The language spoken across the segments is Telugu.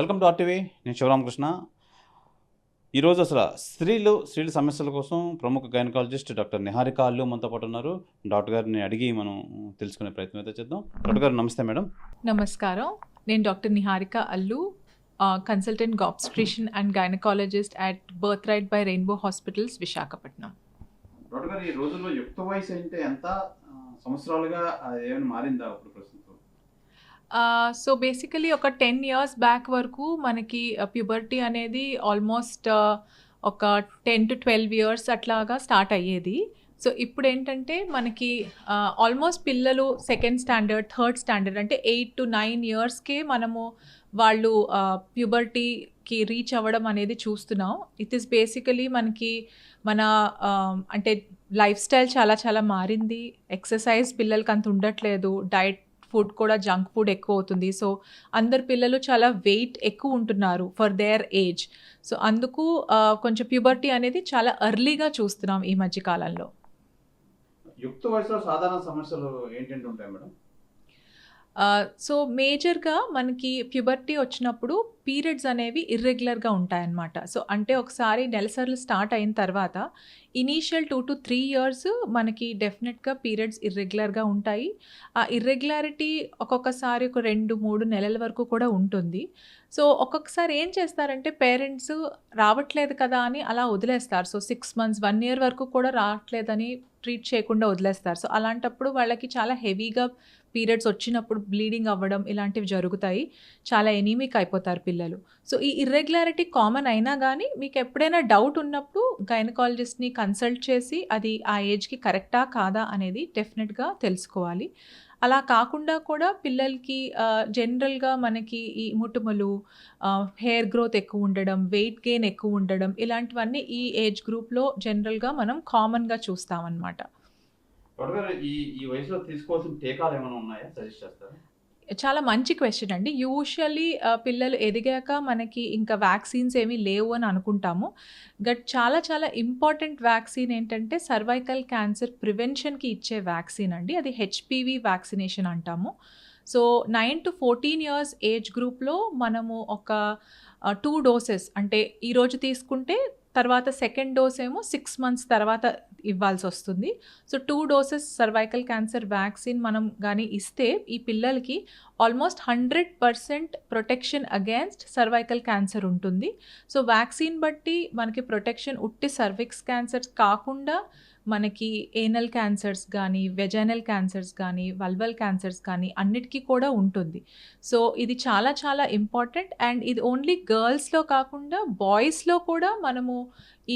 Welcome to RTV. నేను శివరామకృష్ణ. ఈరోజు అసలు స్త్రీల సమస్యల కోసం ప్రముఖ గైనకాలజిస్ట్ డాక్టర్ నిహారిక అల్లు మనతో పాటు ఉన్నారు. డాక్టర్ గారిని అడిగి మనం తెలుసుకునే ప్రయత్నం అయితే చేద్దాం. డాక్టర్ గారు నమస్తే మేడం. నమస్కారం. నేను doctor Niharika Allu, consultant obstetrician and gynaecologist at Birthright by Rainbow Hospitals, Visakhapatnam. Doctor garu, ఈ రోజుల్లో యుక్త వయసు అంటే ఎంత సంవత్సరాలుగా ఏమైనా మారిందా ఇప్పుడు ప్రస్తుతం? సో బేసికలీ ఒక 10 years బ్యాక్ వరకు మనకి ప్యూబర్టీ అనేది ఆల్మోస్ట్ ఒక 10 to 12 years అట్లాగా స్టార్ట్ అయ్యేది. సో ఇప్పుడు ఏంటంటే మనకి ఆల్మోస్ట్ పిల్లలు సెకండ్ స్టాండర్డ్, థర్డ్ స్టాండర్డ్ అంటే 8 to 9 yearsకే మనము వాళ్ళు ప్యూబర్టీకి రీచ్ అవ్వడం అనేది చూస్తున్నాం. ఇట్ ఈస్ బేసికలీ మనకి మన అంటే లైఫ్ స్టైల్ చాలా చాలా మారింది. ఎక్సర్సైజ్ పిల్లలకి అంత ఉండట్లేదు. డైట్ ఫుడ్ కూడా జంక్ ఫుడ్ ఎక్కువ అవుతుంది. సో అందరు పిల్లలు చాలా వెయిట్ ఎక్కువ ఉంటున్నారు ఫర్ దేర్ ఏజ్. సో అందుకు కొంచెం ప్యూబర్టీ అనేది చాలా ఎర్లీగా చూస్తున్నాం ఈ మధ్య కాలంలో. యుక్త వయసులో సాధారణ సమస్యలు ఏంటంటే ఉంటాయి మేడం? సో మేజర్గా మనకి ప్యూబర్టీ వచ్చినప్పుడు పీరియడ్స్ అనేవి ఇర్రెగ్యులర్గా ఉంటాయన్నమాట. సో అంటే ఒకసారి నెలసర్లు స్టార్ట్ అయిన తర్వాత ఇనీషియల్ 2 to 3 years మనకి డెఫినెట్గా పీరియడ్స్ ఇర్రెగ్యులర్గా ఉంటాయి. ఆ ఇర్రెగ్యులారిటీ ఒక్కొక్కసారి ఒక 2-3 నెలల వరకు కూడా ఉంటుంది. సో ఒక్కొక్కసారి ఏం చేస్తారంటే పేరెంట్స్ రావట్లేదు కదా అని అలా వదిలేస్తారు. సో 6 months, 1 year వరకు కూడా రావట్లేదని ట్రీట్ చేయకుండా వదిలేస్తారు. సో అలాంటప్పుడు వాళ్ళకి చాలా హెవీగా పీరియడ్స్ వచ్చినప్పుడు బ్లీడింగ్ అవ్వడం ఇలాంటివి జరుగుతాయి. చాలా ఎనీమిక్ అయిపోతారు పిల్లలు. సో ఈ ఇర్రెగ్యులారిటీ కామన్ అయినా కానీ మీకు ఎప్పుడైనా డౌట్ ఉన్నప్పుడు గైనకాలజిస్ట్ని కన్సల్ట్ చేసి అది ఆ ఏజ్కి కరెక్టా కాదా అనేది డెఫినెట్గా తెలుసుకోవాలి. అలా కాకుండా కూడా పిల్లలకి జనరల్గా మనకి ఈ ముటుములు, హెయిర్ గ్రోత్ ఎక్కువ ఉండడం, వెయిట్ గెయిన్ ఎక్కువ ఉండడం ఇలాంటివన్నీ ఈ ఏజ్ గ్రూప్లో జనరల్గా మనం కామన్గా చూస్తామన్నమాట. ఈ వయసులో తీసుకోవాల్సిన టీకాలు ఏమైనా ఉన్నాయా? సజెస్ట్ చేస్తారా? చాలా మంచి క్వశ్చన్ అండి. యూజువల్లీ పిల్లలు ఎదిగాక మనకి ఇంకా వ్యాక్సిన్స్ ఏమీ లేవు అని అనుకుంటాము. బట్ చాలా చాలా ఇంపార్టెంట్ వ్యాక్సిన్ ఏంటంటే సర్వైకల్ క్యాన్సర్ ప్రివెన్షన్కి ఇచ్చే వ్యాక్సిన్ అండి. అది హెచ్పివి వ్యాక్సినేషన్ అంటాము. సో 9 to 14 years ఏజ్ గ్రూప్లో మనము ఒక 2 doses అంటే ఈరోజు తీసుకుంటే తర్వాత సెకండ్ డోస్ ఏమో 6 months తర్వాత ఇవ్వాల్సి వస్తుంది. So 2 doses cervical cancer vaccine మనం కానీ ఇస్తే ఈ పిల్లలకి almost 100% protection against cervical cancer ఉంటుంది. సో వ్యాక్సిన్ బట్టి మనకి ప్రొటెక్షన్ ఉట్టి సర్విక్స్ క్యాన్సర్స్ కాకుండా మనకి ఏనల్ క్యాన్సర్స్ కానీ, వెజైనల్ క్యాన్సర్స్ కానీ, వల్వల్ క్యాన్సర్స్ కానీ అన్నిటికీ కూడా ఉంటుంది. సో ఇది చాలా చాలా ఇంపార్టెంట్. అండ్ ఇది ఓన్లీ గర్ల్స్లో కాకుండా బాయ్స్లో కూడా మనము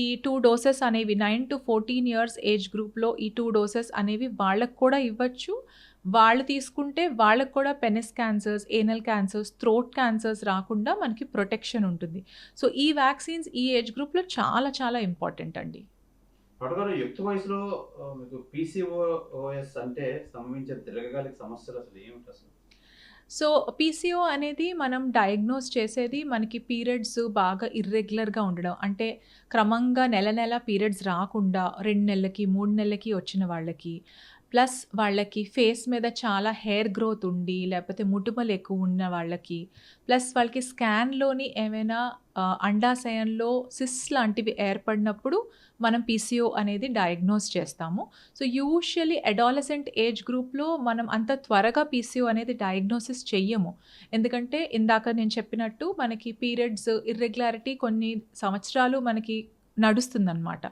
ఈ 2 doses అనేవి 9 to 14 years ఏజ్ గ్రూప్లో ఈ 2 doses అనేవి వాళ్ళకు కూడా ఇవ్వచ్చు. వాళ్ళు తీసుకుంటే వాళ్ళకు కూడా penis cancers, anal cancers, throat cancers రాకుండా మనకి ప్రొటెక్షన్ ఉంటుంది. సో ఈ వ్యాక్సిన్స్ ఈ ఏజ్ గ్రూప్లో చాలా చాలా ఇంపార్టెంట్ అండి. యుక్త వయసులో మీకు PCOS అంటే సంభవించే దీర్ఘకాలిక సమస్యలు అసలు ఏమిటి అసలు? సో పీసీఓ అనేది మనం డయాగ్నోస్ చేసేది మనకి పీరియడ్స్ బాగా ఇర్రెగ్యులర్గా ఉండడం, అంటే క్రమంగా నెల నెల పీరియడ్స్ రాకుండా 2 నెలలకి 3 నెలలకి వచ్చిన వాళ్ళకి, ప్లస్ వాళ్ళకి ఫేస్ మీద చాలా హెయిర్ గ్రోత్ ఉండి లేకపోతే ముటుమలు ఎక్కువ ఉన్న వాళ్ళకి, ప్లస్ వాళ్ళకి స్కాన్లోని ఏమైనా అండాశయంలో సిస్ లాంటివి ఏర్పడినప్పుడు మనం పీసీఓ అనేది డయాగ్నోస్ చేస్తాము. సో యూజువల్లీ అడాలసెంట్ ఏజ్ గ్రూప్లో మనం అంత త్వరగా పీసీఓ అనేది డయాగ్నోసిస్ చెయ్యము. ఎందుకంటే ఇందాక నేను చెప్పినట్టు మనకి పీరియడ్స్ ఇర్రెగ్యులారిటీ కొన్ని సంవత్సరాలు మనకి నడుస్తుందన్నమాట.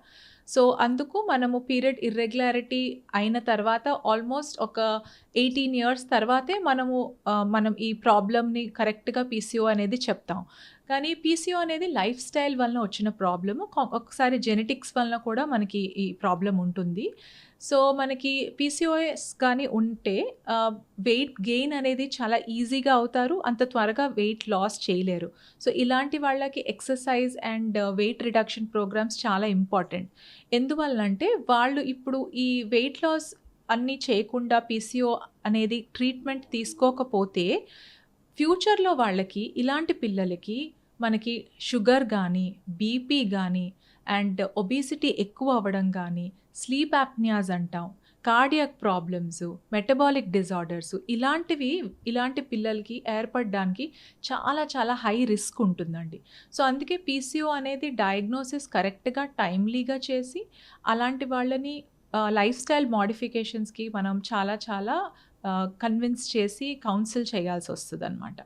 సో అందుకు మనము పీరియడ్ ఇర్రెగ్యులారిటీ అయిన తర్వాత ఆల్మోస్ట్ ఒక 18 years తర్వాతే మనం ఈ ప్రాబ్లమ్ని కరెక్ట్గా పీసీఓ అనేది చెప్తాం. కానీ పీసీఓ అనేది లైఫ్ స్టైల్ వలన వచ్చిన ప్రాబ్లము, ఒకసారి జెనెటిక్స్ వలన కూడా మనకి ఈ ప్రాబ్లం ఉంటుంది. సో మనకి పీసీఓఎస్ కానీ ఉంటే వెయిట్ గెయిన్ అనేది చాలా ఈజీగా అవుతారు, అంత త్వరగా వెయిట్ లాస్ చేయలేరు. సో ఇలాంటి వాళ్ళకి exercise and weight reduction programs చాలా ఇంపార్టెంట్. ఎందువల్లంటే వాళ్ళు ఇప్పుడు ఈ వెయిట్ లాస్ అన్నీ చేయకుండా పీసీఓ అనేది ట్రీట్మెంట్ తీసుకోకపోతే ఫ్యూచర్లో వాళ్ళకి ఇలాంటి పిల్లలకి మనకి షుగర్ కానీ, బీపీ కానీ, అండ్ ఒబేసిటీ ఎక్కువ అవ్వడం కానీ, స్లీప్ యాప్నియాస్ అంటాం, కార్డియాక్ ప్రాబ్లమ్స్, మెటబాలిక్ డిజార్డర్స్ ఇలాంటి పిల్లలకి ఏర్పడడానికి చాలా చాలా హై రిస్క్ ఉంటుందండి. సో అందుకే పీసీఓ అనేది డయాగ్నోసిస్ కరెక్ట్‌గా, టైమ్లీగా చేసి అలాంటి వాళ్ళని లైఫ్ స్టైల్ మోడిఫికేషన్స్‌కి మనం చాలా చాలా కన్విన్స్ చేసి కౌన్సిల్ చేయాల్సొస్తదనమాట.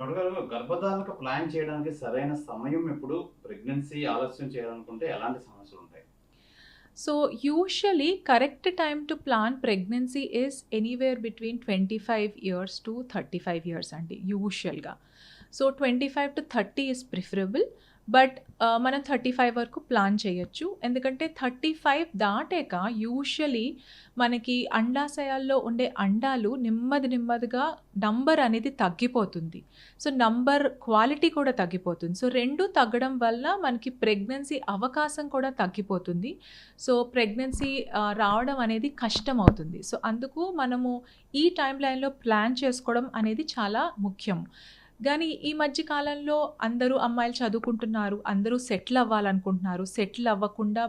డాక్టర్ గారు, గర్భధారణకు ప్లాన్ చేయడానికి సరైన సమయం ఎప్పుడు? ప్రెగ్నెన్సీ ఆలస్యం చేయాలనుకుంటే ఎలాంటి సమస్యలుంటాయి? So usually correct time to plan pregnancy is anywhere between 25 years to 35 years అండి యూజువల్‌గా. So 25-30 is preferable. బట్ మనం 35 వరకు ప్లాన్ చేయొచ్చు. ఎందుకంటే 35 దాటాక యూజువల్లీ మనకి అండాశయాల్లో ఉండే అండాలు నెమ్మదిగా నంబర్ అనేది తగ్గిపోతుంది. సో నంబర్ క్వాలిటీ కూడా తగ్గిపోతుంది. సో 2 తగ్గడం వల్ల మనకి ప్రెగ్నెన్సీ అవకాశం కూడా తగ్గిపోతుంది. సో ప్రెగ్నెన్సీ రావడం అనేది కష్టమవుతుంది. సో అందుకు మనము ఈ టైమ్ లైన్‌లో ప్లాన్ చేసుకోవడం అనేది చాలా ముఖ్యం. గానీ ఈ మధ్య కాలంలో అందరూ అమ్మాయిలు చదువుకుంటున్నారు. అందరూ సెటిల్ అవ్వాలనుకుంటున్నారు. సెటిల్ అవ్వకుండా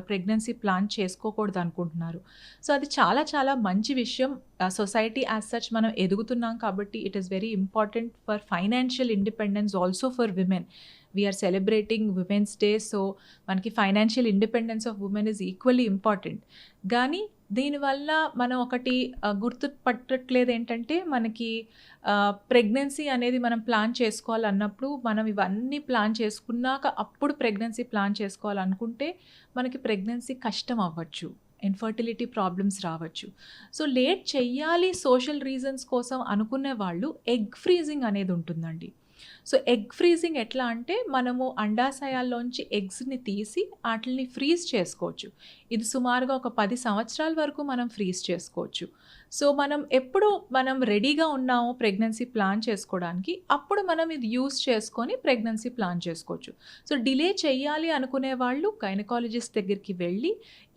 ప్రెగ్నెన్సీ ప్లాన్ చేసుకోకూడదనుకుంటున్నారు. సో అది చాలా చాలా మంచి విషయం. సొసైటీ యాజ్ సచ్ మనం ఎదుగుతున్నాం కాబట్టి it is very important for financial independence also for women. We are celebrating women's day. So మనకి financial independence of women is equally important. కానీ దీనివల్ల మనం ఒకటి గుర్తుపట్టట్లేదు ఏంటంటే మనకి ప్రెగ్నెన్సీ అనేది మనం ప్లాన్ చేసుకోవాలన్నప్పుడు మనం ఇవన్నీ ప్లాన్ చేసుకున్నాక అప్పుడు ప్రెగ్నెన్సీ ప్లాన్ చేసుకోవాలనుకుంటే మనకి ప్రెగ్నెన్సీ కష్టం అవ్వచ్చు. ఇన్ఫర్టిలిటీ ప్రాబ్లమ్స్ రావచ్చు. సో లేట్ చెయ్యాలి సోషల్ రీజన్స్ కోసం అనుకునే వాళ్ళు ఎగ్ ఫ్రీజింగ్ అనేది ఉంటుందండి. సో ఎగ్ ఫ్రీజింగ్ ఎట్లా అంటే మనము అండాశయాల్లోంచి ఎగ్స్‌ని తీసి ఆటిల్ని ఫ్రీజ్ చేసుకోవచ్చు. ఇది సుమారుగా ఒక 10 సంవత్సరాల వరకు మనం ఫ్రీజ్ చేసుకోవచ్చు. సో మనం రెడీగా ఉన్నామో ప్రెగ్నెన్సీ ప్లాన్ చేసుకోవడానికి అప్పుడు మనం ఇది యూజ్ చేసుకొని ప్రెగ్నెన్సీ ప్లాన్ చేసుకోవచ్చు. సో డిలే చెయ్యాలి అనుకునే వాళ్ళు గైనకాలజిస్ట్ దగ్గరికి వెళ్ళి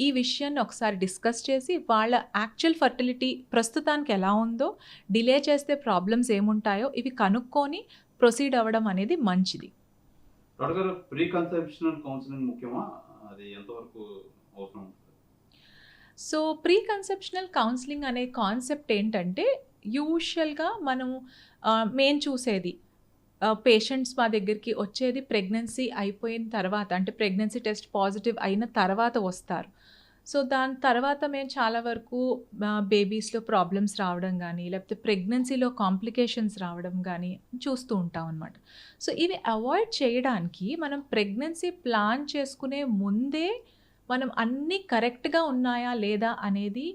ఈ విషయాన్ని ఒకసారి డిస్కస్ చేసి వాళ్ళ యాక్చువల్ ఫర్టిలిటీ ప్రస్తుతానికి ఎలా ఉందో, డిలే చేస్తే ప్రాబ్లమ్స్ ఏముంటాయో ఇవి కనుక్కొని ప్రొసీడ్ అవ్వడం అనేది మంచిది. డాక్టర్ గారు, ప్రీ కన్సెప్షనల్ కౌన్సిలింగ్ ముఖ్యమా? అది ఎంతవరకు అవసరం? సో ప్రీ కన్సెప్షనల్ కౌన్సిలింగ్ అనే కాన్సెప్ట్ ఏంటంటే యూజువల్‌గా మేము చూసేది పేషెంట్స్ మా దగ్గరికి వచ్చేది ప్రెగ్నెన్సీ అయిపోయిన తర్వాత, అంటే ప్రెగ్నెన్సీ టెస్ట్ పాజిటివ్ అయిన తర్వాత వస్తారు. సో దాని తర్వాత మేము చాలా వరకు బేబీస్‌లో ప్రాబ్లమ్స్ రావడం గానీ, లేకపోతే ప్రెగ్నెన్సీలో కాంప్లికేషన్స్ రావడం గానీ చూస్తూ ఉంటాం అనమాట. సో ఇవి అవాయిడ్ చేయడానికి మనం ప్రెగ్నెన్సీ ప్లాన్ చేసుకునే ముందే మనం అన్నీ కరెక్ట్‌గా ఉన్నాయా లేదా అనేది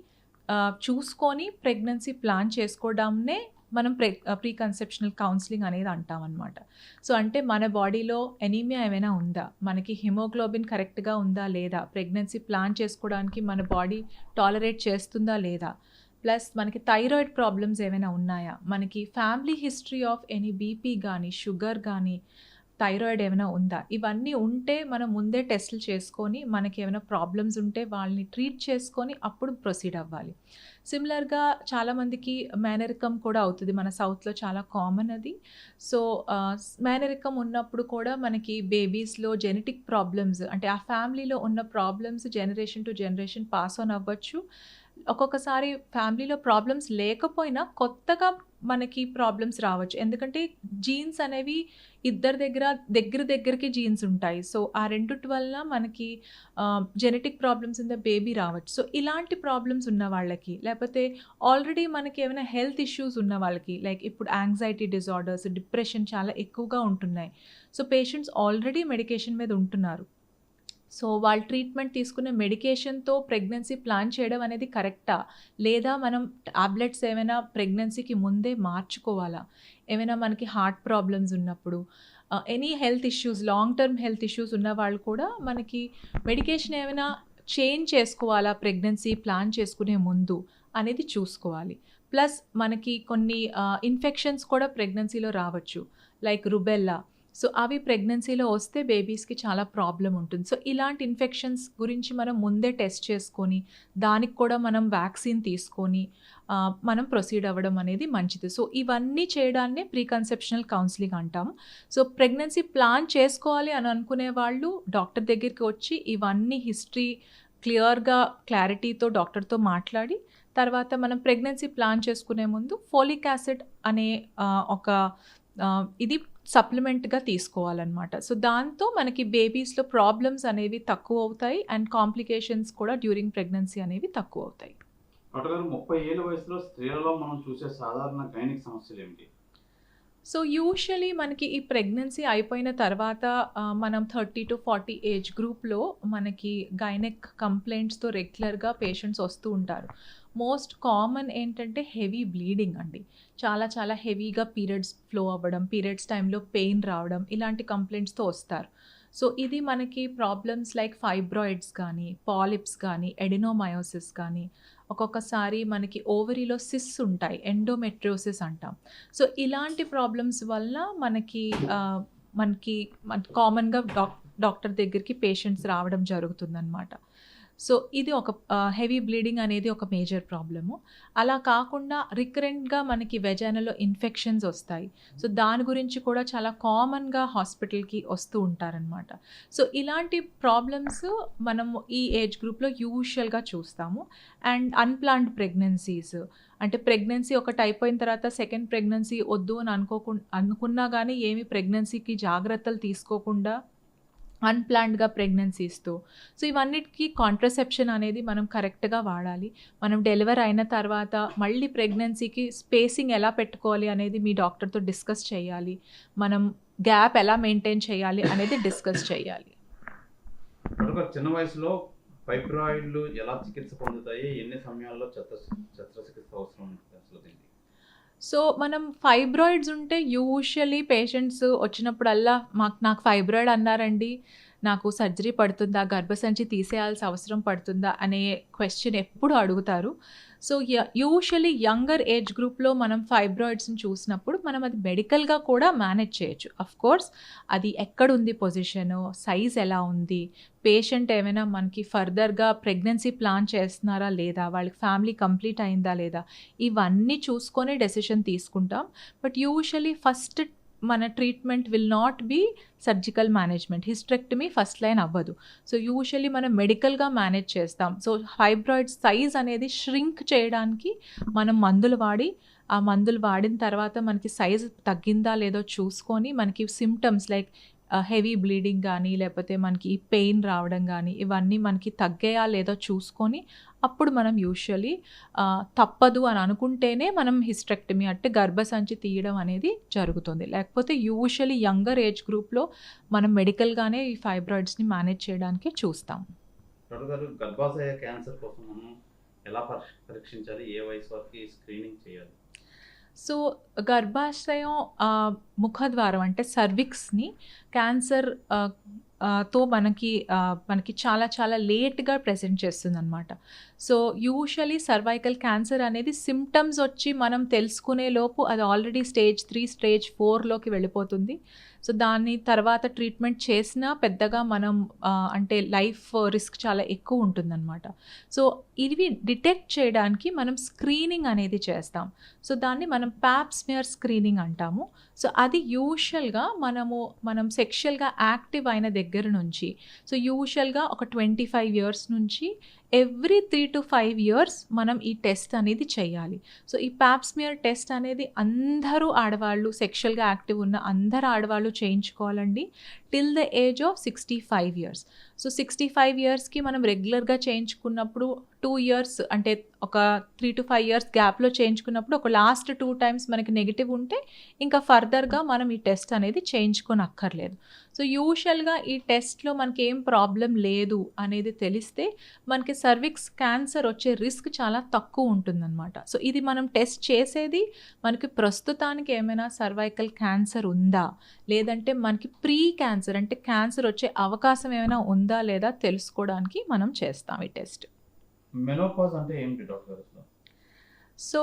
చూసుకొని ప్రెగ్నెన్సీ ప్లాన్ చేసుకోవడాన్నే మనం ప్రీ కన్సెప్షనల్ కౌన్సిలింగ్ అనేది అంటామన్నమాట. సో అంటే మన బాడీలో ఎనీమియా ఏమైనా ఉందా, మనకి హిమోగ్లోబిన్ కరెక్ట్‌గా ఉందా లేదా, ప్రెగ్నెన్సీ ప్లాన్ చేసుకోవడానికి మన బాడీ టాలరేట్ చేస్తుందా లేదా, ప్లస్ మనకి థైరాయిడ్ ప్రాబ్లమ్స్ ఏమైనా ఉన్నాయా, మనకి family history of any BP కానీ, షుగర్ కానీ, థైరాయిడ్ ఏమైనా ఉందా, ఇవన్నీ ఉంటే మనం ముందే టెస్టులు చేసుకొని మనకి ఏమైనా ప్రాబ్లమ్స్ ఉంటే వాళ్ళని ట్రీట్ చేసుకొని అప్పుడు ప్రొసీడ్ అవ్వాలి. సిమిలర్గా చాలామందికి మేనరికం కూడా అవుతుంది. మన సౌత్‌లో చాలా కామన్ అది. సో మేనరికం ఉన్నప్పుడు కూడా మనకి బేబీస్‌లో జెనెటిక్ ప్రాబ్లమ్స్, అంటే ఆ ఫ్యామిలీలో ఉన్న problems generation to generation pass on అవ్వచ్చు. ఒక్కొక్కసారి ఫ్యామిలీలో ప్రాబ్లమ్స్ లేకపోయినా కొత్తగా మనకి ప్రాబ్లమ్స్ రావచ్చు. ఎందుకంటే జీన్స్ అనేవి ఇద్దరి దగ్గరికి జీన్స్ ఉంటాయి. సో ఆ రెండిటి వల్ల మనకి genetic problems in the baby రావచ్చు. సో ఇలాంటి ప్రాబ్లమ్స్ ఉన్న వాళ్ళకి, లేకపోతే ఆల్రెడీ మనకి ఏమైనా హెల్త్ ఇష్యూస్ ఉన్న వాళ్ళకి, లైక్ ఇప్పుడు యాంగ్జైటీ డిజార్డర్స్, డిప్రెషన్ చాలా ఎక్కువగా ఉంటున్నాయి. సో పేషెంట్స్ ఆల్రెడీ మెడికేషన్ మీద ఉంటున్నారు. సో వాళ్ళు ట్రీట్మెంట్ తీసుకునే మెడికేషన్‌తో ప్రెగ్నెన్సీ ప్లాన్ చేయడం అనేది కరెక్టా? లేదా మనం టాబ్లెట్స్ ఏమైనా ప్రెగ్నెన్సీకి ముందే మార్చుకోవాలా? ఏమైనా మనకి హార్ట్ ప్రాబ్లమ్స్ ఉన్నప్పుడు, any health issues, long term health issues ఉన్న వాళ్ళు కూడా మనకి మెడికేషన్ ఏమైనా చేంజ్ చేసుకోవాలా ప్రెగ్నెన్సీ ప్లాన్ చేసుకునే ముందు అనేది చూసుకోవాలి. ప్లస్ మనకి కొన్ని ఇన్ఫెక్షన్స్ కూడా ప్రెగ్నెన్సీలో రావచ్చు. Like rubella. సో అవి ప్రెగ్నెన్సీలో వస్తే బేబీస్‌కి చాలా ప్రాబ్లమ్ ఉంటుంది. సో ఇలాంటి ఇన్ఫెక్షన్స్ గురించి మనం ముందే టెస్ట్ చేసుకొని, దానికి కూడా మనం వ్యాక్సిన్ తీసుకొని మనం ప్రొసీడ్ అవ్వడం అనేది మంచిది. సో ఇవన్నీ చేయడాన్నే ప్రీ కన్సెప్షనల్ కౌన్సిలింగ్ అంటాము. సో ప్రెగ్నెన్సీ ప్లాన్ చేసుకోవాలి అని అనుకునే వాళ్ళు డాక్టర్ దగ్గరికి వచ్చి ఇవన్నీ హిస్టరీ క్లియర్గా క్లారిటీతో డాక్టర్తో మాట్లాడి తర్వాత మనం ప్రెగ్నెన్సీ ప్లాన్ చేసుకునే ముందు ఫోలిక్ యాసిడ్ అనే ఒక ఇది సప్లిమెంట్గా తీసుకోవాలన్నమాట. సో దాంతో మనకి బేబీస్లో ప్రాబ్లమ్స్ అనేవి తక్కువ అవుతాయి అండ్ కాంప్లికేషన్స్ కూడా డ్యూరింగ్ ప్రెగ్నెన్సీ అనేవి తక్కువ అవుతాయి. డాక్టర్ గారు 30 ఏళ్ళ వయసులో స్త్రీలలో మనం చూసే సాధారణ గైనిక్ సమస్యలు ఏమిటి? సో యూజువలీ మనకి ఈ ప్రెగ్నెన్సీ అయిపోయిన తర్వాత మనం 30 to 40 ఏజ్ గ్రూప్లో మనకి గైనెక్ కంప్లైంట్స్తో రెగ్యులర్గా పేషెంట్స్ వస్తూ ఉంటారు. మోస్ట్ కామన్ ఏంటంటే హెవీ బ్లీడింగ్ అండి. చాలా చాలా హెవీగా పీరియడ్స్ ఫ్లో అవ్వడం, పీరియడ్స్ టైంలో పెయిన్ రావడం, ఇలాంటి కంప్లైంట్స్తో వస్తారు. సో ఇది మనకి ప్రాబ్లమ్స్ లైక్ ఫైబ్రాయిడ్స్ కానీ, పాలిప్స్ కానీ, ఎడినోమయోసిస్ కానీ, ఒక్కొక్కసారి మనకి ఓవరీలో సిస్ ఉంటాయి, ఎండోమెట్రియోసిస్ అంటాం. సో ఇలాంటి ప్రాబ్లమ్స్ వల్ల మనకి కామన్గా డాక్టర్ దగ్గరికి పేషెంట్స్ రావడం జరుగుతుందన్నమాట. సో ఇది ఒక హెవీ బ్లీడింగ్ అనేది ఒక మేజర్ ప్రాబ్లము. అలా కాకుండా రికరెంట్గా మనకి వెజైనాలో ఇన్ఫెక్షన్స్ వస్తాయి. సో దాని గురించి కూడా చాలా కామన్గా హాస్పిటల్కి వస్తూ ఉంటారనమాట. సో ఇలాంటి ప్రాబ్లమ్స్ మనము ఈ ఏజ్ గ్రూప్లో యూజువల్గా చూస్తాము. అండ్ అన్ప్లాన్డ్ ప్రెగ్నెన్సీస్, అంటే ప్రెగ్నెన్సీ ఒకటి అయిపోయిన తర్వాత సెకండ్ ప్రెగ్నెన్సీ వద్దు అని అనుకున్నా కానీ ఏమి ప్రెగ్నెన్సీకి జాగ్రత్తలు తీసుకోకుండా అన్ప్లాన్డ్గా ప్రెగ్నెన్సీస్తో, సో ఇవన్నిటికీ కాంట్రసెప్షన్ అనేది మనం కరెక్ట్గా వాడాలి. మనం డెలివరీ అయిన తర్వాత మళ్ళీ ప్రెగ్నెన్సీకి స్పేసింగ్ ఎలా పెట్టుకోవాలి అనేది మీ డాక్టర్తో డిస్కస్ చేయాలి. మనం గ్యాప్ ఎలా మెయింటైన్ చేయాలి అనేది డిస్కస్ చేయాలి. చిన్న వయసులో ఫైబ్రాయిడ్లు ఎలా చికిత్స పొందుతాయి, ఎన్ని సమయాల్లో శస్త్రచికిత్స అవసరం ఉంటుంది? సో మనం ఫైబ్రాయిడ్స్ ఉంటే యూజువలీ పేషెంట్స్ వచ్చినప్పుడల్లా నాకు ఫైబ్రాయిడ్ అన్నారండి, నాకు సర్జరీ పడుతుందా, గర్భసంచి తీసేయాల్సిన అవసరం పడుతుందా అనే క్వశ్చన్ ఎప్పుడు అడుగుతారు. సో యూజువలీ యంగర్ ఏజ్ గ్రూప్లో మనం ఫైబ్రాయిడ్స్ని చూసినప్పుడు మనం అది మెడికల్గా కూడా మేనేజ్ చేయొచ్చు. అఫ్కోర్స్ అది ఎక్కడుంది పొజిషను, సైజ్ ఎలా ఉంది, పేషెంట్ ఏమైనా మనకి ఫర్దర్గా ప్రెగ్నెన్సీ ప్లాన్ చేస్తున్నారా లేదా, వాళ్ళకి ఫ్యామిలీ కంప్లీట్ అయిందా లేదా, ఇవన్నీ చూసుకొని డెసిషన్ తీసుకుంటాం. బట్ యూజువలీ ఫస్ట్ మన treatment will not be surgical management. Hysterectomy first line అవ్వదు. సో యూజువల్లీ మనం మెడికల్గా మేనేజ్ చేస్తాం. సో ఫైబ్రాయిడ్ సైజ్ అనేది ష్రింక్ చేయడానికి మనం మందులు వాడి, ఆ మందులు వాడిన తర్వాత మనకి సైజ్ తగ్గిందా లేదో చూసుకొని మనకి సిమ్టమ్స్ లైక్ హెవీ బ్లీడింగ్ కానీ లేకపోతే మనకి పెయిన్ రావడం కానీ ఇవన్నీ మనకి తగ్గాయా లేదో చూసుకొని అప్పుడు మనం యూజువల్లీ తప్పదు అని అనుకుంటేనే మనం హిస్టెక్టమీ అంటే గర్భసంచి తీయడం అనేది జరుగుతుంది. లేకపోతే యూజువల్లీ యంగర్ ఏజ్ గ్రూప్లో మనం మెడికల్గానే ఈ ఫైబ్రాయిడ్స్ని మేనేజ్ చేయడానికి చూస్తాం. గర్భాశయ క్యాన్సర్ కోసం మనం ఎలా పరీక్షించాలి, ఏ వయసు వరకు స్క్రీనింగ్ చేయాలి? సో గర్భాశయం ముఖద్వారం అంటే సర్విక్స్ని క్యాన్సర్ తో మనకి చాలా చాలా లేట్గా ప్రెజెంట్ చేస్తుంది అనమాట. సో యూజువలీ సర్వైకల్ క్యాన్సర్ అనేది సిమ్టమ్స్ వచ్చి మనం తెలుసుకునే లోపు అది ఆల్రెడీ స్టేజ్ 3 స్టేజ్ 4లోకి వెళ్ళిపోతుంది. సో దాని తర్వాత ట్రీట్మెంట్ చేసినా పెద్దగా మనం అంటే లైఫ్ రిస్క్ చాలా ఎక్కువ ఉంటుందన్నమాట. సో ఇవి డిటెక్ట్ చేయడానికి మనం స్క్రీనింగ్ అనేది చేస్తాం. సో దాన్ని మనం ప్యాప్ స్మియర్ స్క్రీనింగ్ అంటాము. సో అది యూజువల్గా మనం సెక్షువల్గా యాక్టివ్ అయిన దగ్గర నుంచి, సో యూజువల్గా ఒక 25 years నుంచి ఎవ్రీ 3 to 5 years మనం ఈ టెస్ట్ అనేది చేయాలి. సో ఈ ప్యాప్ స్మియర్ టెస్ట్ అనేది అందరూ ఆడవాళ్ళు, సెక్షువల్గా యాక్టివ్ ఉన్న అందరు ఆడవాళ్ళు చేయించుకోవాలండి till the age of 65 years. So 65 yearsకి మనం రెగ్యులర్గా చేయించుకున్నప్పుడు 2 years అంటే ఒక 3 to 5 years గ్యాప్లో చేయించుకున్నప్పుడు ఒక లాస్ట్ 2 times మనకి నెగిటివ్ ఉంటే ఇంకా ఫర్దర్గా మనం ఈ టెస్ట్ అనేది చేయించుకోనక్కర్లేదు. సో యూజువల్గా ఈ టెస్ట్లో మనకి ఏం ప్రాబ్లం లేదు అనేది తెలిస్తే మనకి సర్విక్స్ క్యాన్సర్ వచ్చే రిస్క్ చాలా తక్కువ ఉంటుందన్నమాట. సో ఇది మనం టెస్ట్ చేసేది మనకి ప్రస్తుతానికి ఏమైనా సర్వైకల్ క్యాన్సర్ ఉందా, లేదంటే మనకి ప్రీ క్యాన్సర్ అంటే క్యాన్సర్ వచ్చే అవకాశం ఏమైనా ఉందా లేదా తెలుసుకోవడానికి మనం చేస్తాం ఈ టెస్ట్. మెనోపాజ్ అంటే ఏంటి డాక్టర్? సో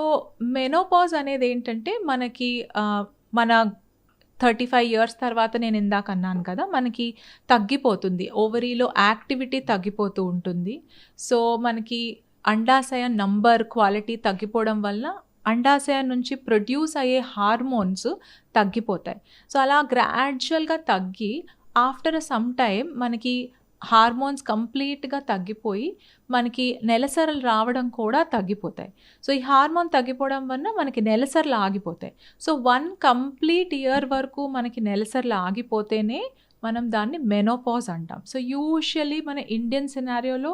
మెనోపాజ్ అనేది ఏంటంటే మనకి మన 35 years తర్వాత నేను ఇందాక అన్నాను కదా, మనకి తగ్గిపోతుంది, ఓవరీలో యాక్టివిటీ తగ్గిపోతూ ఉంటుంది. సో మనకి అండాశయ నంబర్ క్వాలిటీ తగ్గిపోవడం వల్ల అండాశయం నుంచి ప్రొడ్యూస్ అయ్యే హార్మోన్స్ తగ్గిపోతాయి. సో అలా గ్రాడ్యువల్గా తగ్గి ఆఫ్టర్ సమ్ టైం మనకి హార్మోన్స్ కంప్లీట్‌గా తగ్గిపోయి మనకి నెలసరులు రావడం కూడా తగ్గిపోతాయి. సో, ఈ హార్మోన్ తగ్గిపోవడం వలన మనకి నెలసరులు ఆగిపోతాయి. సో, 1 కంప్లీట్ ఇయర్ వరకు మనకి నెలసరులు ఆగిపోతేనే మనం దాన్ని మెనోపాజ్ అంటాం. సో, యూజువల్లీ మన ఇండియన్ సినారియోలో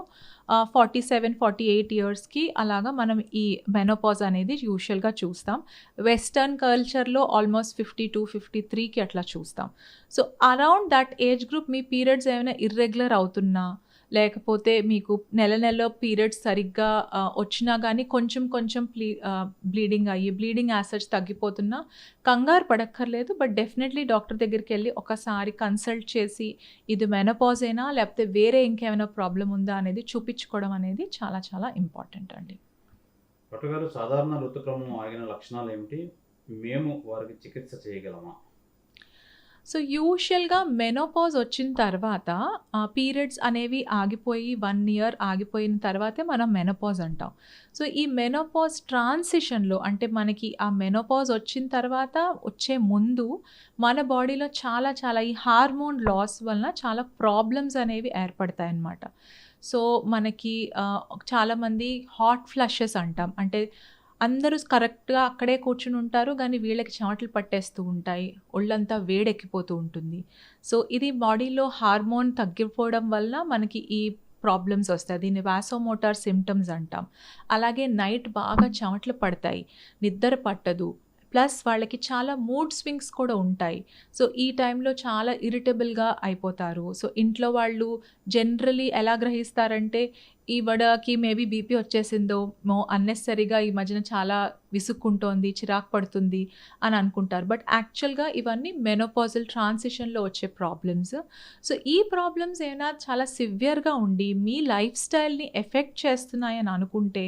47, 48 ఇయర్స్‌కి అలాగా మనం ఈ మెనోపాజ్ అనేది యూజువల్‌గా చూస్తాం. వెస్టర్న్ కల్చర్‌లో ఆల్మోస్ట్ 52, 53కి అట్లా చూస్తాం. So, around that age group me periods ఏమైనా ఇర్రెగ్యులర్ అవుతున్నా, లేకపోతే మీకు నెల పీరియడ్స్ సరిగ్గా వచ్చినా గానీ కొంచెం కొంచెం బ్లీడింగ్ అయ్యి, బ్లీడింగ్ యాజ్ సచ్ తగ్గిపోతున్నా కంగారు పడక్కర్లేదు. బట్ డెఫినెట్‌లీ డాక్టర్ దగ్గరికెళ్ళి ఒకసారి కన్సల్ట్ చేసి ఇది మెనోపాజేనా లేకపోతే వేరే ఇంకేమైనా ప్రాబ్లమ్ ఉందా అనేది చూపించుకోవడం అనేది చాలా చాలా ఇంపార్టెంట్ అండి. డాక్టర్ గారు, సాధారణ ఋతుక్రమం ఆగిన లక్షణాలు ఏమిటి? మేము వారికి చికిత్స చేయగలమా? సో, యూజువల్‌గా మెనోపాజ్ వచ్చిన తర్వాత పీరియడ్స్ అనేవి ఆగిపోయి 1 ఇయర్ ఆగిపోయిన తర్వాతే మనం మెనోపాజ్ అంటాం. సో, ఈ మెనోపాజ్ ట్రాన్సిషన్‌లో అంటే మనకి ఆ మెనోపాజ్ వచ్చిన తర్వాత వచ్చే ముందు మన బాడీలో చాలా చాలా ఈ హార్మోన్ లాస్ వలన చాలా ప్రాబ్లమ్స్ అనేవి ఏర్పడతాయన్నమాట. సో, మనకి చాలామంది హాట్ ఫ్లషెస్ అంటాం. అంటే అందరూ కరెక్ట్‌గా అక్కడే కూర్చుని ఉంటారు. గానీ వీళ్ళకి చెమటలు పట్టేస్తూ ఉంటాయి. ఒళ్ళంతా వేడెక్కిపోతూ ఉంటుంది. సో, ఇది బాడీలో హార్మోన్ తగ్గిపోవడం వల్ల మనకి ఈ ప్రాబ్లమ్స్ వస్తాయి. దీన్ని వాసోమోటార్ సింప్టమ్స్ అంటాం. అలాగే నైట్ బాగా చెమటలు పడతాయి. నిద్ర పట్టదు. ప్లస్ వాళ్ళకి చాలా మూడ్ స్వింగ్స్ కూడా ఉంటాయి. సో, ఈ టైంలో చాలా ఇరిటబుల్‌గా అయిపోతారు. సో, ఇంట్లో వాళ్ళు జనరల్లీ ఎలా గ్రహిస్తారంటే ఈవిడకి మేబీ బీపీ వచ్చేసిందేమో, అన్నెసెసరీగా ఈ మధ్యన చాలా విసుక్కుంటోంది, చిరాకు పడుతుంది అని అనుకుంటారు. బట్ యాక్చువల్‌గా ఇవన్నీ మెనోపాజల్ ట్రాన్సిషన్‌లో వచ్చే ప్రాబ్లమ్స్. సో, ఈ ప్రాబ్లమ్స్ ఏమైనా చాలా సివియర్‌గా ఉండి మీ లైఫ్ స్టైల్‌ని ఎఫెక్ట్ చేస్తున్నాయని అనుకుంటే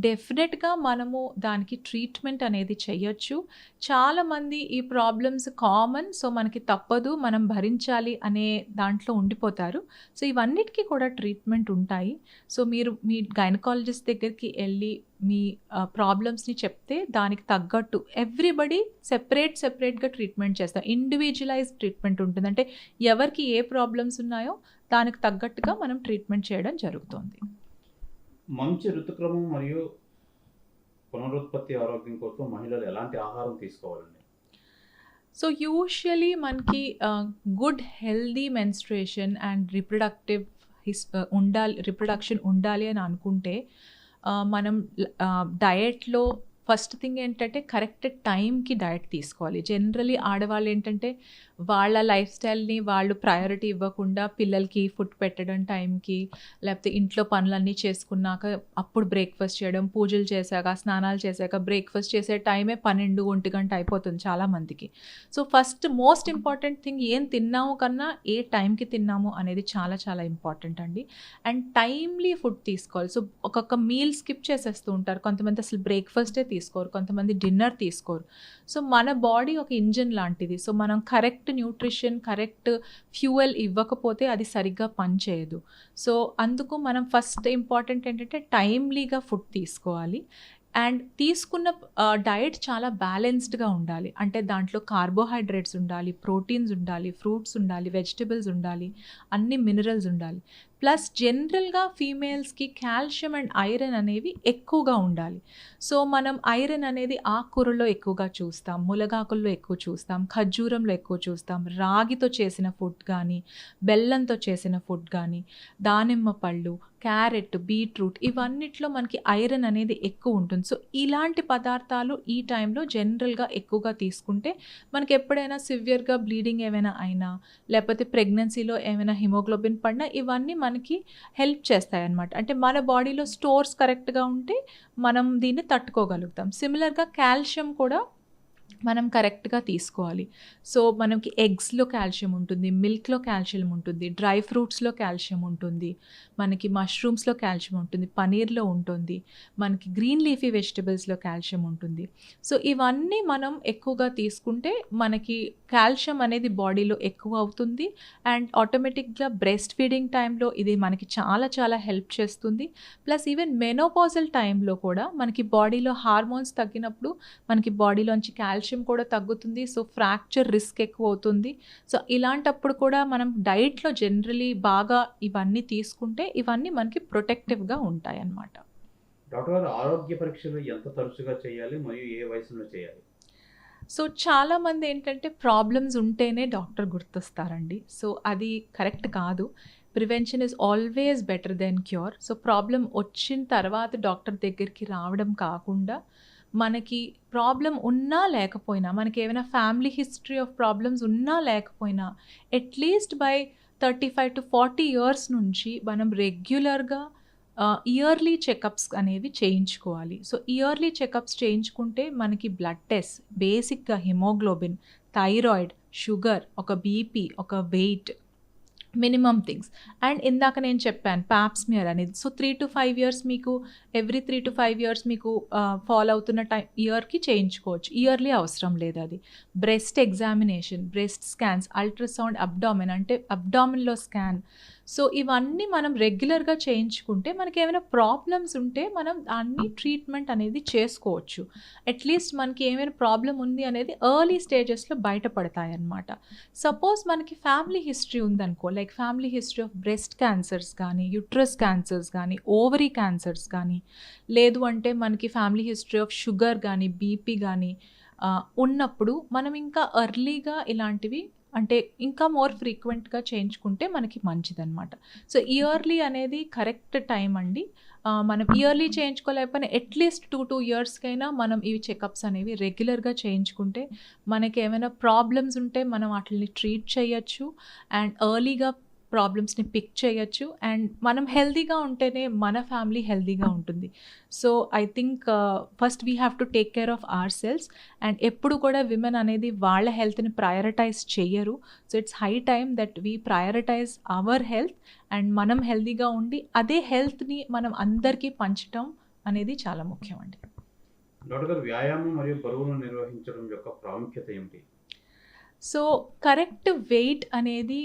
డెఫినెట్‌గా మనము దానికి ట్రీట్మెంట్ అనేది చెయ్యొచ్చు. చాలామంది ఈ ప్రాబ్లమ్స్ కామన్. సో, మనకి తప్పదు, మనం భరించాలి అనే దాంట్లో ఉండిపోతారు. సో, ఇవన్నిటికి కూడా ట్రీట్మెంట్ ఉంటాయి. సో, మీరు మీ గైనకాలజిస్ట్ దగ్గరికి ఎళ్ళి మీ ప్రాబ్లమ్స్‌ని చెప్తే దానికి తగ్గట్టు ఎవ్రీబడీ సెపరేట్‌గా ట్రీట్మెంట్ చేస్తారు. ఇండివిడ్యువలైజ్డ్ ట్రీట్మెంట్ ఉంటుంది. అంటే ఎవరికి ఏ ప్రాబ్లమ్స్ ఉన్నాయో దానికి తగ్గట్టుగా మనం ట్రీట్మెంట్ చేయడం జరుగుతుంది. మంచి ఋతుక్రమం మరియు పునరుత్పత్తి ఆరోగ్యం కోసం మహిళలు ఎలాంటి ఆహారం తీసుకోవాలండి? సో, యూజువల్లీ మనకి good healthy menstruation and reproduction ఉండాలి అని అనుకుంటే మనం డయట్‌లో ఫస్ట్ థింగ్ ఏంటంటే కరెక్ట్ టైంకి డయట్ తీసుకోవాలి. జనరల్లీ ఆడవాళ్ళు ఏంటంటే వాళ్ళ లైఫ్ స్టైల్‌ని వాళ్ళు ప్రయారిటీ ఇవ్వకుండా పిల్లలకి ఫుడ్ పెట్టడం టైంకి, లేకపోతే ఇంట్లో పనులన్నీ చేసుకున్నాక అప్పుడు బ్రేక్‌ఫాస్ట్ చేయడం, పూజలు చేశాక, స్నానాలు చేశాక బ్రేక్‌ఫాస్ట్ చేసే టైమే 12, 1 గంట అయిపోతుంది చాలామందికి. So, first most important thing ఏం తిన్నాము కన్నా ఏ టైంకి తిన్నాము అనేది చాలా చాలా ఇంపార్టెంట్ అండి. అండ్ టైమ్లీ ఫుడ్ తీసుకోవాలి. సో, ఒక్కొక్క మీల్ స్కిప్ చేసేస్తూ ఉంటారు. కొంతమంది అసలు బ్రేక్‌ఫాస్టే తీసుకోరు, కొంతమంది డిన్నర్ తీసుకోరు. సో, మన బాడీ ఒక ఇంజిన్ లాంటిది. సో, మనం కరెక్ట్ న్యూట్రిషన్, కరెక్ట్ ఫ్యూయల్ ఇవ్వకపోతే అది సరిగ్గా పనిచేయదు. సో, అందుకు మనం ఫస్ట్ ఇంపార్టెంట్ ఏంటంటే టైమ్లీగా ఫుడ్ తీసుకోవాలి. అండ్ తీసుకున్న డయట్ చాలా బ్యాలెన్స్డ్‌గా ఉండాలి. అంటే దాంట్లో కార్బోహైడ్రేట్స్ ఉండాలి, ప్రోటీన్స్ ఉండాలి, ఫ్రూట్స్ ఉండాలి, వెజిటబుల్స్ ఉండాలి, అన్ని మినరల్స్ ఉండాలి. ప్లస్ జనరల్‌గా ఫీమేల్స్‌కి కాల్షియం అండ్ ఐరన్ అనేవి ఎక్కువగా ఉండాలి. సో, మనం ఐరన్ అనేది ఆకుకూరల్లో ఎక్కువగా చూస్తాం, ములగాకుల్లో ఎక్కువ చూస్తాం, ఖర్జూరంలో ఎక్కువ చూస్తాం, రాగితో చేసిన ఫుడ్ కానీ, బెల్లంతో చేసిన ఫుడ్ కానీ, దానిమ్మ పళ్ళు, క్యారెట్, బీట్రూట్ ఇవన్నిట్లో మనకి ఐరన్ అనేది ఎక్కువ ఉంటుంది. సో, ఇలాంటి పదార్థాలు ఈ టైంలో జనరల్‌గా ఎక్కువగా తీసుకుంటే మనకి ఎప్పుడైనా సివియర్‌గా బ్లీడింగ్ ఏమైనా అయినా, లేకపోతే ప్రెగ్నెన్సీలో ఏమైనా హిమోగ్లోబిన్ పడినా ఇవన్నీ మనకి హెల్ప్ చేస్తాయన్నమాట. అంటే మన బాడీలో స్టోర్స్ కరెక్ట్‌గా ఉంటే మనం దీన్ని తట్టుకోగలుగుతాం. సిమిలర్‌గా కాల్షియం కూడా మనం కరెక్ట్‌గా తీసుకోవాలి. సో, మనకి ఎగ్స్‌లో కాల్షియం ఉంటుంది, మిల్క్‌లో కాల్షియం ఉంటుంది, డ్రై ఫ్రూట్స్‌లో కాల్షియం ఉంటుంది, మనకి మష్రూమ్స్‌లో కాల్షియం ఉంటుంది, పనీర్‌లో ఉంటుంది, మనకి గ్రీన్ లీఫీ వెజిటబుల్స్‌లో కాల్షియం ఉంటుంది. సో, ఇవన్నీ మనం ఎక్కువగా తీసుకుంటే మనకి కాల్షియం అనేది బాడీలో ఎక్కువ అవుతుంది. అండ్ ఆటోమేటిక్‌గా బ్రెస్ట్ ఫీడింగ్ టైంలో ఇది మనకి చాలా చాలా హెల్ప్ చేస్తుంది. ప్లస్ ఈవెన్ మెనోపాజల్ టైంలో కూడా మనకి బాడీలో హార్మోన్స్ తగ్గినప్పుడు మనకి బాడీలోంచి కాల్షియం కాల్షియం కూడా తగ్గుతుంది. సో ఫ్రాక్చర్ రిస్క్ ఎక్కువ అవుతుంది. సో ఇలాంటప్పుడు కూడా మనం డైట్‌లో జనరలీ బాగా ఇవన్నీ తీసుకుంటే ఇవన్నీ మనకి ప్రొటెక్టివ్‌గా ఉంటాయన్నమాట. డాక్టర్ గారు, ఆరోగ్య పరీక్షలు ఎంత తరచుగా చేయాలి మరియు ఏ వయసులో చేయాలి? సో చాలామంది ఏంటంటే ప్రాబ్లమ్స్ ఉంటేనే డాక్టర్ గుర్తొస్తారండి. సో అది కరెక్ట్ కాదు. Prevention is always better than cure. So problem వచ్చిన తర్వాత డాక్టర్ దగ్గరికి రావడం కాకుండా మనకి ప్రాబ్లమ్ ఉన్నా లేకపోయినా, మనకి ఏమైనా ఫ్యామిలీ హిస్టరీ ఆఫ్ ప్రాబ్లమ్స్ ఉన్నా లేకపోయినా అట్లీస్ట్ బై 35-40 ఇయర్స్ నుంచి మనం రెగ్యులర్గా ఇయర్లీ చెకప్స్ అనేవి చేయించుకోవాలి. సో ఇయర్లీ చెకప్స్ చేయించుకుంటే మనకి బ్లడ్ టెస్ట్, బేసిక్గా హిమోగ్లోబిన్, థైరాయిడ్, షుగర్, ఒక బీపీ, ఒక వెయిట్, మినిమమ్ థింగ్స్. అండ్ ఇందాక నేను చెప్పాను పాప్స్మియర్ అనేది. సో 3-5 ఇయర్స్ మీకు ఎవ్రీ 3-5 ఇయర్స్ మీకు ఫాలో అవుతున్న ఇయర్కి చేయించుకోవచ్చు. ఇయర్లీ అవసరం లేదు అది. Breast examination, breast scans, ultrasound abdomen అంటే అబ్డామిన్లో స్కాన్. సో ఇవన్నీ మనం రెగ్యులర్గా చేయించుకుంటే మనకి ఏమైనా ప్రాబ్లమ్స్ ఉంటే మనం దాన్ని ట్రీట్మెంట్ అనేది చేసుకోవచ్చు. అట్లీస్ట్ మనకి ఏమైనా ప్రాబ్లం ఉంది అనేది ఎర్లీ స్టేజెస్లో బయటపడతాయి అన్నమాట. సపోజ్ మనకి ఫ్యామిలీ హిస్టరీ ఉందనుకో, like family history of breast cancers కానీ, యూట్రస్ క్యాన్సర్స్ కానీ, ఓవరీ క్యాన్సర్స్ కానీ, లేదు అంటే మనకి ఫ్యామిలీ హిస్టరీ ఆఫ్ షుగర్ కానీ, బీపీ కానీ ఉన్నప్పుడు మనం ఇంకా ఎర్లీగా ఇలాంటివి అంటే ఇంకా మోర్ ఫ్రీక్వెంట్గా చేయించుకుంటే మనకి మంచిదన్నమాట. సో ఇయర్లీ అనేది కరెక్ట్ టైం అండి. మనం ఇయర్లీ చేయించుకోలేకపోయినా అట్లీస్ట్ 2 ఇయర్స్కైనా మనం ఇవి చెకప్స్ అనేవి రెగ్యులర్గా చేయించుకుంటే మనకి ఏమైనా ప్రాబ్లమ్స్ ఉంటే మనం వాటిని ట్రీట్ చేయొచ్చు అండ్ ఎర్లీగా ప్రాబ్లమ్స్ని పిక్ చేయొచ్చు. అండ్ మనం హెల్తీగా ఉంటేనే మన ఫ్యామిలీ హెల్తీగా ఉంటుంది. So I think first we have to take care of ourselves. And ఎప్పుడు కూడా విమెన్ అనేది వాళ్ళ హెల్త్ని ప్రయారిటైజ్ చెయ్యరు. So it's high time that we prioritise our health and మనం హెల్తీగా ఉండి అదే హెల్త్ని మనం అందరికీ పంచడం అనేది చాలా ముఖ్యం అండి. డాక్టర్ గారు, వ్యాయామం మరియు బరువును నిర్వహించడం యొక్క ప్రాముఖ్యత ఏమిటి? సో కరెక్ట్ వెయిట్ అనేది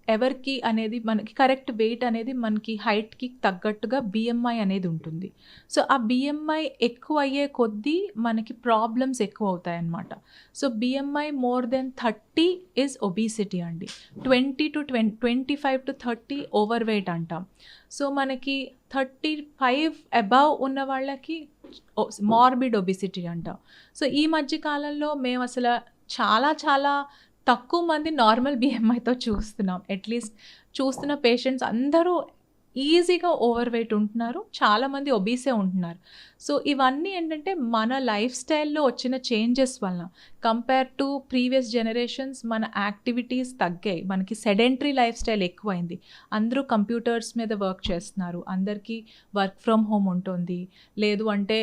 ఎవరికి అనేది మనకి కరెక్ట్ వెయిట్ అనేది మనకి హైట్కి తగ్గట్టుగా బిఎంఐ అనేది ఉంటుంది. సో ఆ బిఎంఐ ఎక్కువ అయ్యే కొద్దీ మనకి ప్రాబ్లమ్స్ ఎక్కువ అవుతాయి అన్నమాట. So BMI more than 30 is obesity అండి. 25-30 ఓవర్ వెయిట్ అంటాం. సో మనకి 35 అబవ్ ఉన్న వాళ్ళకి మార్బిడ్ ఒబిసిటీ అంటాం. సో ఈ మధ్య కాలంలో మేము అసలు చాలా తక్కువ మంది నార్మల్ బిఎంఐతో చూస్తున్నాం. అట్లీస్ట్ చూస్తున్న పేషెంట్స్ అందరూ ఈజీగా ఓవర్ వెయిట్ ఉంటున్నారు, చాలామంది ఒబీసే ఉంటున్నారు. సో ఇవన్నీ ఏంటంటే మన లైఫ్ స్టైల్లో వచ్చిన చేంజెస్ వలన కంపేర్ టు ప్రీవియస్ జనరేషన్స్ మన యాక్టివిటీస్ తగ్గాయి. మనకి సెడెంటరీ లైఫ్ స్టైల్ ఎక్కువైంది. అందరూ కంప్యూటర్స్ మీద వర్క్ చేస్తున్నారు, అందరికీ వర్క్ ఫ్రమ్ హోమ్ ఉంటుంది. లేదు అంటే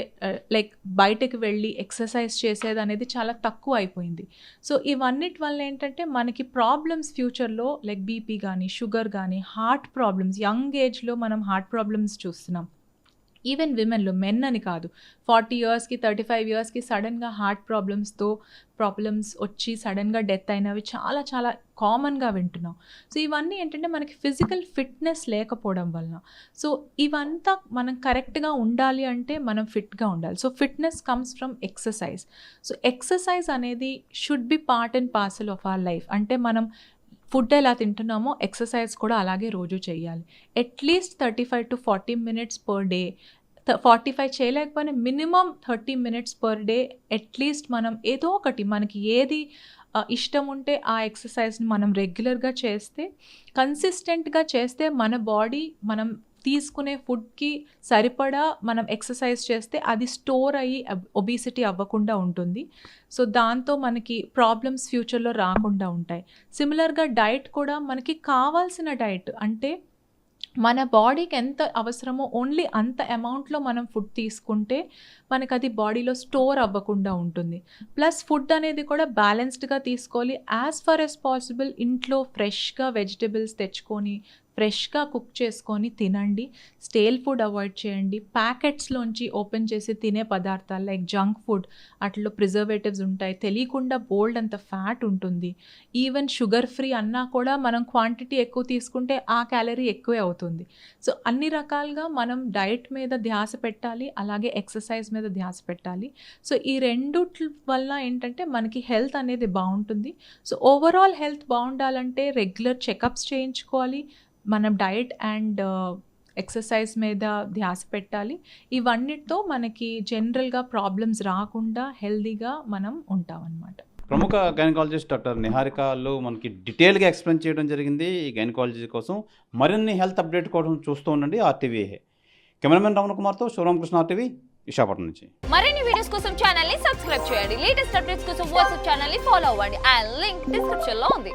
లైక్ బయటకు వెళ్ళి ఎక్సర్సైజ్ చేసేది అనేది చాలా తక్కువ అయిపోయింది. సో ఇవన్నిటి వల్ల ఏంటంటే మనకి ప్రాబ్లమ్స్ ఫ్యూచర్లో లైక్ బీపీ కానీ, షుగర్ కానీ, హార్ట్ ప్రాబ్లమ్స్, యంగ్ ఏజ్లో మనం హార్ట్ ప్రాబ్లమ్స్ చూస్తున్నాం. ఈవెన్ విమెన్లో, మెన్ అని కాదు, 40 ఇయర్స్కి 35 ఇయర్స్కి సడన్గా హార్ట్ ప్రాబ్లమ్స్ వచ్చి సడన్గా డెత్ అయినవి చాలా కామన్గా వింటున్నాం. సో ఇవన్నీ ఏంటంటే మనకి ఫిజికల్ ఫిట్నెస్ లేకపోవడం వలన. సో ఇవంతా మనం కరెక్ట్గా ఉండాలి అంటే మనం ఫిట్గా ఉండాలి. So fitness comes from exercise. So exercise అనేది should be part and parcel of our life. అంటే మనం ఫుడ్ ఎలా తింటున్నామో ఎక్సర్సైజ్ కూడా అలాగే రోజు చేయాలి. At least 35-40 minutes per day. 45 చేయలేకపోయినా minimum 30 minutes per day at least మనం ఏదో ఒకటి మనకి ఏది ఇష్టం ఉంటే ఆ ఎక్సర్సైజ్ని మనం రెగ్యులర్గా చేస్తే, కన్సిస్టెంట్గా చేస్తే మన బాడీ మనం తీసుకునే ఫుడ్కి సరిపడా మనం ఎక్సర్సైజ్ చేస్తే అది స్టోర్ అయ్యి ఒబిసిటీ అవ్వకుండా ఉంటుంది. సో దాంతో మనకి ప్రాబ్లమ్స్ ఫ్యూచర్లో రాకుండా ఉంటాయి. సిమిలర్గా డైట్ కూడా మనకి కావాల్సిన డైట్ అంటే మన బాడీకి ఎంత అవసరమో ఓన్లీ అంత అమౌంట్లో మనం ఫుడ్ తీసుకుంటే మనకు అది బాడీలో స్టోర్ అవ్వకుండా ఉంటుంది. ప్లస్ ఫుడ్ అనేది కూడా బ్యాలెన్స్డ్గా తీసుకోవాలి. యాజ్ ఫర్ యాజ్ పాసిబుల్ ఇంట్లో ఫ్రెష్గా వెజిటబుల్స్ తెచ్చుకొని ఫ్రెష్గా కుక్ చేసుకొని తినండి. స్టేల్ ఫుడ్ అవాయిడ్ చేయండి. ప్యాకెట్స్లోంచి ఓపెన్ చేసి తినే పదార్థాలు లైక్ జంక్ ఫుడ్, అట్లా ప్రిజర్వేటివ్స్ ఉంటాయి, తెలియకుండా బోల్డ్ అంత ఫ్యాట్ ఉంటుంది. ఈవెన్ షుగర్ ఫ్రీ అన్నా కూడా మనం క్వాంటిటీ ఎక్కువ తీసుకుంటే ఆ క్యాలరీ ఎక్కువే అవుతుంది. సో అన్ని రకాలుగా మనం డైట్ మీద ధ్యాస పెట్టాలి, అలాగే ఎక్సర్సైజ్ మీద ధ్యాస పెట్టాలి. సో ఈ రెండిటి వల్ల ఏంటంటే మనకి హెల్త్ అనేది బాగుంటుంది. సో ఓవరాల్ హెల్త్ బాగుండాలంటే రెగ్యులర్ చెకప్స్ చేయించుకోవాలి, మనం డైట్ అండ్ ఎక్సర్సైజ్ మీద ధ్యాస పెట్టాలి. ఇవన్నిటితో మనకి జనరల్గా ప్రాబ్లమ్స్ రాకుండా హెల్తీగా మనం ఉంటాం అన్నమాట. ప్రముఖ గైనకాలజిస్ట్ డాక్టర్ నిహారికలు మనకి డీటెయిల్గా ఎక్స్ప్లెయిన్ చేయడం జరిగింది. ఈ గైనకాలజీ కోసం మరిన్ని హెల్త్ అప్డేట్ కోసం చూస్తూ ఉండండి RTV. కెమెరామెన్ రమణ కుమార్తో శివరామకృష్ణ, RTV, విశాఖపట్నం నుంచి. మరిన్ని వీడియోస్ కోసం ఛానల్ ని సబ్స్క్రైబ్ చేయండి. లేటెస్ట్ అప్డేట్స్ కోసం వాట్సాప్ ఛానల్ ని ఫాలో అవ్వండి. ఆ లింక్ డిస్క్రిప్షన్ లో ఉంది.